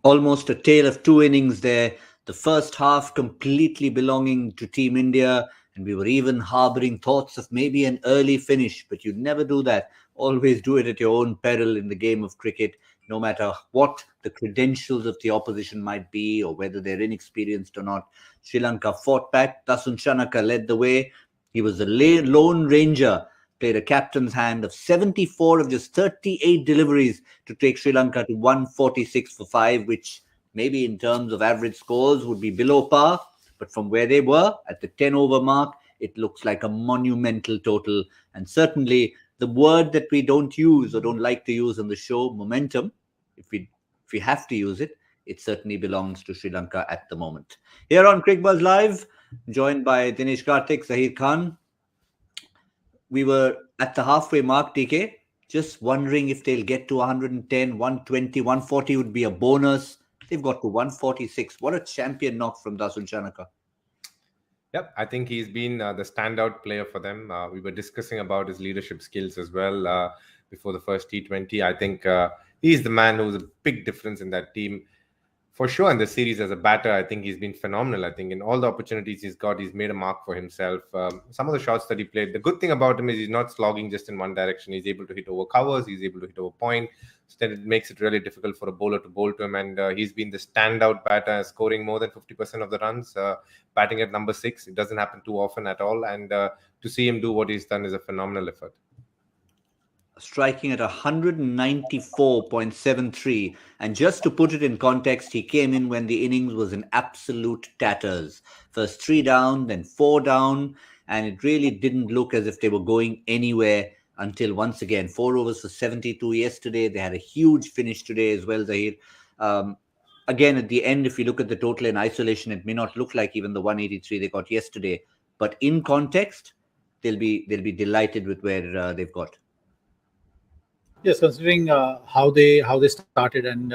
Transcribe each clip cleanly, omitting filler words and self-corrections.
Almost a tale of two innings there. The first half completely belonging to Team India, and we were even harboring thoughts of maybe an early finish, but you never do that. Always do it at your own peril in the game of cricket, no matter what the credentials of the opposition might be or whether they're inexperienced or not. Sri Lanka fought back. Dasun Shanaka led the way. He was the lone ranger, played a captain's hand of 74 of just 38 deliveries to take Sri Lanka to 146 for 5, which maybe in terms of average scores would be below par. But from where they were at the 10 over mark, it looks like a monumental total. And certainly the word that we don't use or don't like to use on the show, momentum, if we have to use it, it certainly belongs to Sri Lanka at the moment. Here on Cricbuzz Live, joined by Dinesh Karthik, Zaheer Khan. We were at the halfway mark, TK, just wondering if they'll get to 110, 120, 140 would be a bonus. They've got to 146. What a champion knock from Dasun Shanaka. Yep, I think he's been the standout player for them. We were discussing about his leadership skills as well before the first T20. I think he's the man who's a big difference in that team. For sure, in the series as a batter, I think he's been phenomenal. I think in all the opportunities he's got, he's made a mark for himself. Some of the shots that he played, the good thing about him is he's not slogging just in one direction. He's able to hit over covers. He's able to hit over point. So then it makes it really difficult for a bowler to bowl to him. And he's been the standout batter, scoring more than 50% of the runs, batting at number 6. It doesn't happen too often at all. And to see him do what he's done is a phenomenal effort. Striking at 194.73. And just to put it in context, he came in when the innings was in absolute tatters. First 3 down, then 4 down, and it really didn't look as if they were going anywhere until once again, 4 overs for 72 yesterday. They had a huge finish today as well, Zaheer. Again, at the end, if you look at the total in isolation, it may not look like even the 183 they got yesterday. But in context, they'll be delighted with where they've got. Yes, considering how they started and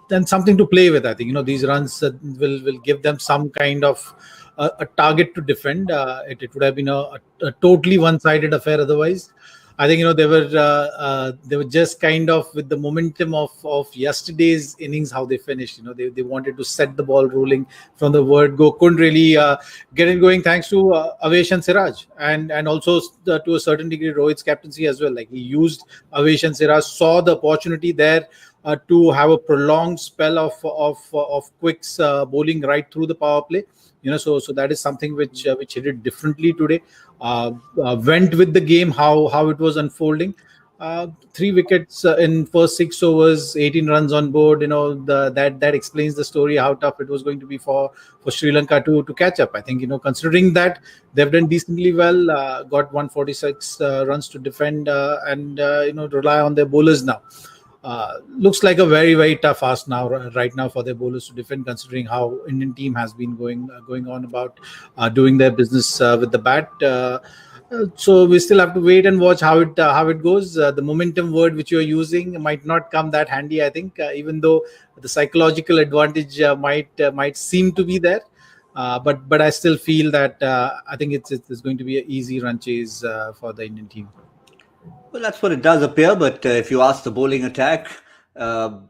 then something to play with. I think these runs will give them some kind of a target to defend. It would have been a totally one-sided affair otherwise. I think they were just kind of with the momentum of yesterday's innings, how they finished. They wanted to set the ball rolling from the word go. Couldn't really get it going thanks to Avesh and Siraj and also to a certain degree Rohit's captaincy as well. Like he used Avesh and Siraj, saw the opportunity there to have a prolonged spell of quicks bowling right through the power play. So that is something which he did differently today. Went with the game, how it was unfolding. 3 wickets in first 6 overs, 18 runs on board. That explains the story, how tough it was going to be for Sri Lanka to catch up. I think considering that they've done decently well, got 146 runs to defend and rely on their bowlers now. Looks like a very, very tough ask right now for their bowlers to defend, considering how Indian team has been going on about doing their business with the bat. So we still have to wait and watch how it goes. The momentum word which you're using might not come that handy, I think, even though the psychological advantage might seem to be there. But I still feel that I think it's going to be an easy run chase for the Indian team. Well, that's what it does appear. But if you ask the bowling attack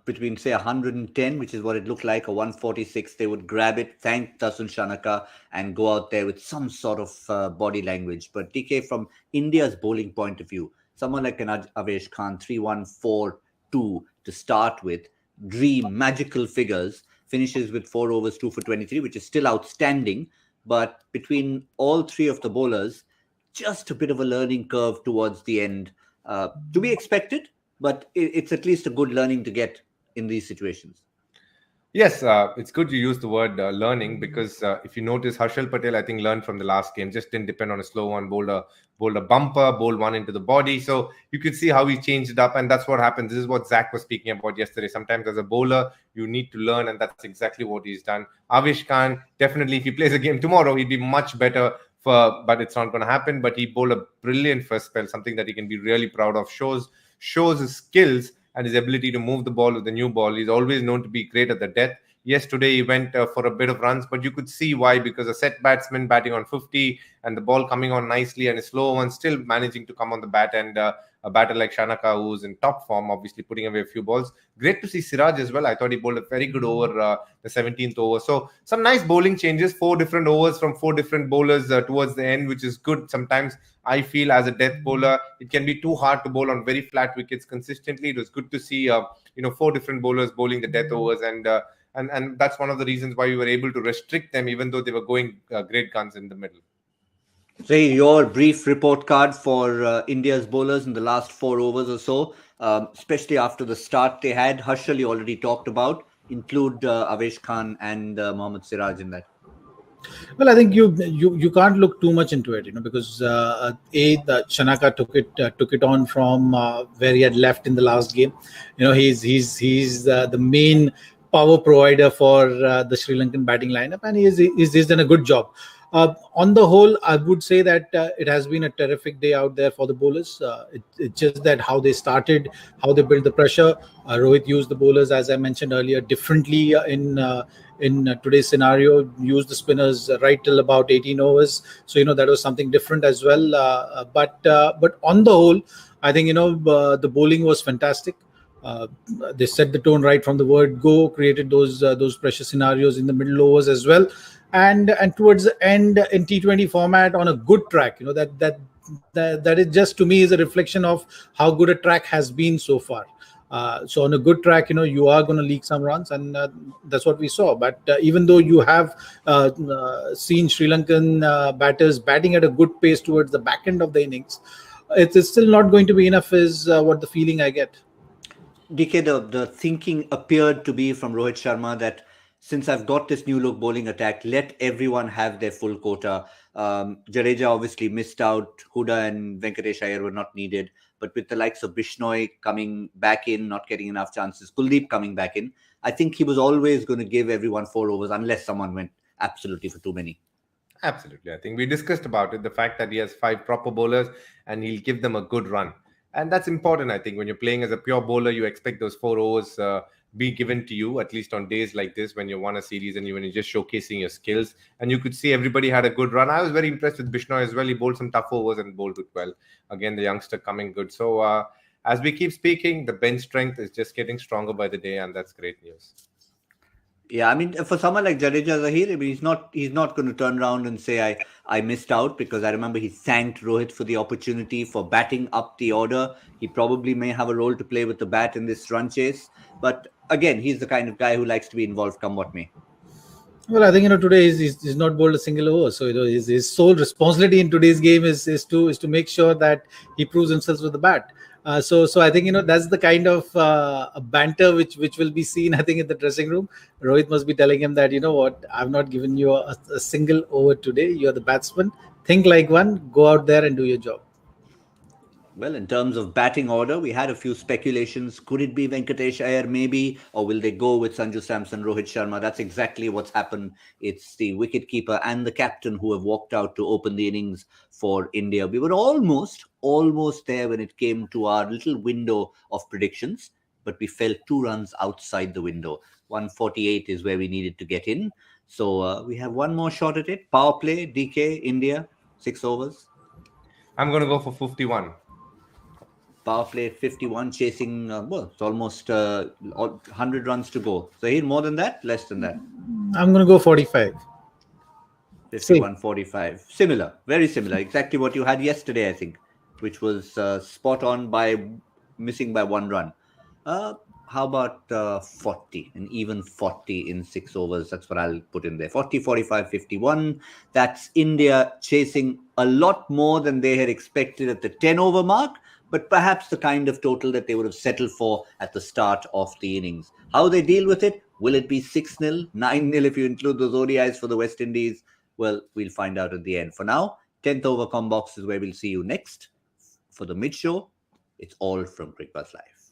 between, say, 110, which is what it looked like, or 146, they would grab it, thank Dasun Shanaka, and go out there with some sort of body language. But DK, from India's bowling point of view, someone like an Avesh Khan, 3-1-4-2 to start with, dream magical figures, finishes with 4 overs, 2 for 23, which is still outstanding. But between all 3 of the bowlers, just a bit of a learning curve towards the end. To be expected, but it's at least a good learning to get in these situations. Yes, it's good you use the word learning, because if you notice, Harshal Patel, I think, learned from the last game, just didn't depend on a slow one, bowled a bumper, bowled one into the body. So you could see how he changed it up, and that's what happened. This is what Zach was speaking about yesterday. Sometimes as a bowler, you need to learn, and that's exactly what he's done. Avesh Khan, definitely, if he plays a game tomorrow, he'd be much better. But it's not going to happen. But he bowled a brilliant first spell, something that he can be really proud of. Shows his skills and his ability to move the ball with the new ball. He's always known to be great at the death. Yes, today he went for a bit of runs, but you could see why, because a set batsman batting on 50 and the ball coming on nicely, and a slow one still managing to come on the bat, and a batter like Shanaka, who's in top form, obviously putting away a few balls. Great to see Siraj as well. I thought he bowled a very good over the 17th over. So some nice bowling changes, 4 different overs from 4 different bowlers towards the end, which is good. Sometimes I feel as a death bowler, it can be too hard to bowl on very flat wickets consistently. It was good to see 4 different bowlers bowling the death overs, and that's one of the reasons why we were able to restrict them, even though they were going great guns in the middle. Say your brief report card for India's bowlers in the last 4 overs or so, especially after the start they had. Harshal, you already talked about. Include Avesh Khan and Mohammad Siraj in that. Well, I think you can't look too much into it, because the Shanaka took it on from where he had left in the last game. He's the main power provider for the Sri Lankan batting lineup, and he's done a good job. On the whole, I would say that it has been a terrific day out there for the bowlers. It's just that how they started, how they built the pressure. Rohit used the bowlers, as I mentioned earlier, differently in today's scenario. Used the spinners right till about 18 overs. So that was something different as well. But on the whole, I think the bowling was fantastic. They set the tone right from the word go, created those pressure scenarios in the middle overs as well, and towards the end in T20 format on a good track. That is just, to me, is a reflection of how good a track has been so far. So on a good track, you are going to leak some runs, and that's what we saw. But even though you have seen Sri Lankan batters batting at a good pace towards the back end of the innings, it is still not going to be enough, is what the feeling I get. DK, the thinking appeared to be from Rohit Sharma that since I've got this new look bowling attack, let everyone have their full quota. Jadeja obviously missed out. Huda and Venkatesh Iyer were not needed. But with the likes of Bishnoi coming back in, not getting enough chances, Kuldeep coming back in, I think he was always going to give everyone 4 overs unless someone went absolutely for too many. Absolutely. I think we discussed about it, the fact that he has 5 proper bowlers and he'll give them a good run. And that's important, I think. When you're playing as a pure bowler, you expect those 4 overs be given to you, at least on days like this when you won a series and when you're just showcasing your skills. And you could see everybody had a good run. I was very impressed with Bishnoi as well. He bowled some tough overs and bowled it well. Again, the youngster coming good. So as we keep speaking, the bench strength is just getting stronger by the day, and that's great news. Yeah, I mean, for someone like Jadeja, Zaheer, I mean, he's not going to turn around and say I missed out, because I remember he thanked Rohit for the opportunity for batting up the order. He probably may have a role to play with the bat in this run chase, but again, he's the kind of guy who likes to be involved, come what may. Well, I think today he's not bowled a single over, so his sole responsibility in today's game is to make sure that he proves himself with the bat. So I think that's the kind of banter which will be seen, I think, in the dressing room. Rohit must be telling him that, what, I've not given you a single over today. You're the batsman. Think like one. Go out there and do your job. Well, in terms of batting order, we had a few speculations. Could it be Venkatesh Iyer maybe? Or will they go with Sanju Samson, Rohit Sharma? That's exactly what's happened. It's the wicketkeeper and the captain who have walked out to open the innings for India. We were almost there when it came to our little window of predictions, but we fell 2 runs outside the window. 148 is where we needed to get in. So we have one more shot at it. Power play, DK, India, 6 overs. I'm going to go for 51. Power play 51, chasing, it's almost 100 runs to go. So here, more than that, less than that? I'm going to go 45. 51, 45. Similar, very similar. Exactly what you had yesterday, I think, which was spot on by missing by 1 run. How about 40, and even 40 in 6 overs? That's what I'll put in there. 40, 45, 51. That's India chasing a lot more than they had expected at the 10 over mark, but perhaps the kind of total that they would have settled for at the start of the innings. How they deal with it? Will it be 6-0, 9-0 if you include those ODIs for the West Indies? Well, we'll find out at the end. For now, 10th over Combox is where we'll see you next. For the mid-show, it's all from Cricbuzz Live.